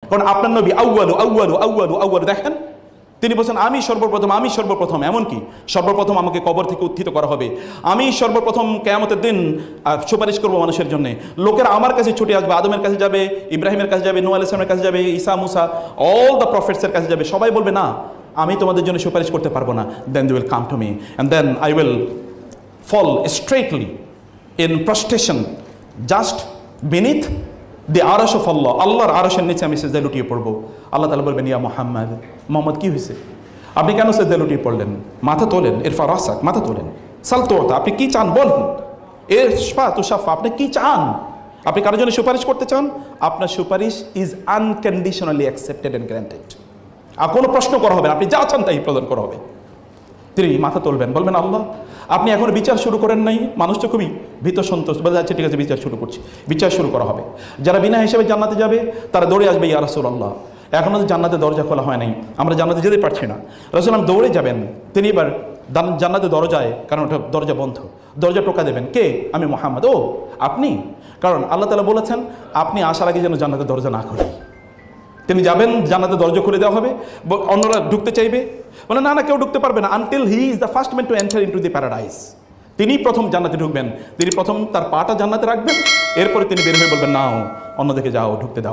কারণ আপনার নবী আউয়ালু আউয়ালু আউয়ালু আউয়ালু, দেখেন তিনি বলছেন আমি সর্বপ্রথম, আমি সর্বপ্রথম। এমনকি সর্বপ্রথম আমাকে কবর থেকে উত্থিত করা হবে, আমি সর্বপ্রথম কিয়ামতের দিন সুপারিশ করব মানুষের জন্য। লোকেরা আমার কাছে ছুটে আসবে, আদমের কাছে যাবে, ইব্রাহিমের কাছে যাবে, নূহ আলাইহিস সালামের কাছে যাবে, ঈসা মুসা, অল দ্য প্রফেটসের কাছে যাবে। সবাই বলবে না আমি তোমাদের জন্য সুপারিশ করতে পারবো না। Then they will come to me and then I will fall straightly in prostration just beneath the আরশ অফ আল্লাহ, আল্লাহর আরশের নিচে আমি সেজদায় লুটিয়ে পড়বো। আল্লাহ তাআলা বলবেন ইয়া মুহাম্মদ, মোহাম্মদ কি হয়েছে, আপনি কেন সেজদায় লুটিয়ে পড়লেন? মাথা তোলেন, ইরফা রাসাক, মাথা তোলেন, সাল তোতা, আপনি কি চান বলুন, ইরফা তুশাফা, আপনি কি চান? আপনি কারোর জন্য সুপারিশ করতে চান, আপনার সুপারিশ is unconditionally accepted and granted. আর কোনো প্রশ্ন করা হবে না, আপনি যা চান তাই প্রদান করা হবে। তিনি মাথা তুলবেন, বলবেন আল্লাহ আপনি এখন বিচার শুরু করেন নাই। মানুষ তো খুবই ভীত সন্তোষ, বলে যাচ্ছে ঠিক আছে বিচার শুরু করছি। বিচার শুরু করা হবে, যারা বিনা হিসেবে জান্নাতে যাবে তারা দৌড়ে আসবে, ইয়া রাসূলুল্লাহ এখনও তো জান্নাতের দরজা খোলা হয় নাই, আমরা জান্নাতে যেতে পারছি না। রাসূলুল্লাহ দৌড়ে যাবেন, তিনি এবার জান্নাতের দরজায়, কারণ ওটা দরজা বন্ধ, দরজা টোকা দেবেন, কে? আমি মুহাম্মদ। ও আপনি? কারণ আল্লাহ তাআলা বলেছেন আপনি আসার আগে যেন জান্নাতের দরজা না খুলি। তিনি যাবেন, জান্নাতের দরজা খুলে দেওয়া হবে, অন্যরা ঢুকতে চাইবে, বলে না না কেউ ঢুকতে পারবে না until he is the first man to enter into the paradise. তিনি প্রথম জান্নাতে ঢুকবেন, তিনি প্রথম তার পাটা জান্নাতে রাখবেন, এরপরে তিনি বের হয়ে বলবেন নাও অন্যদিকে যাও, ঢুকতে দাও।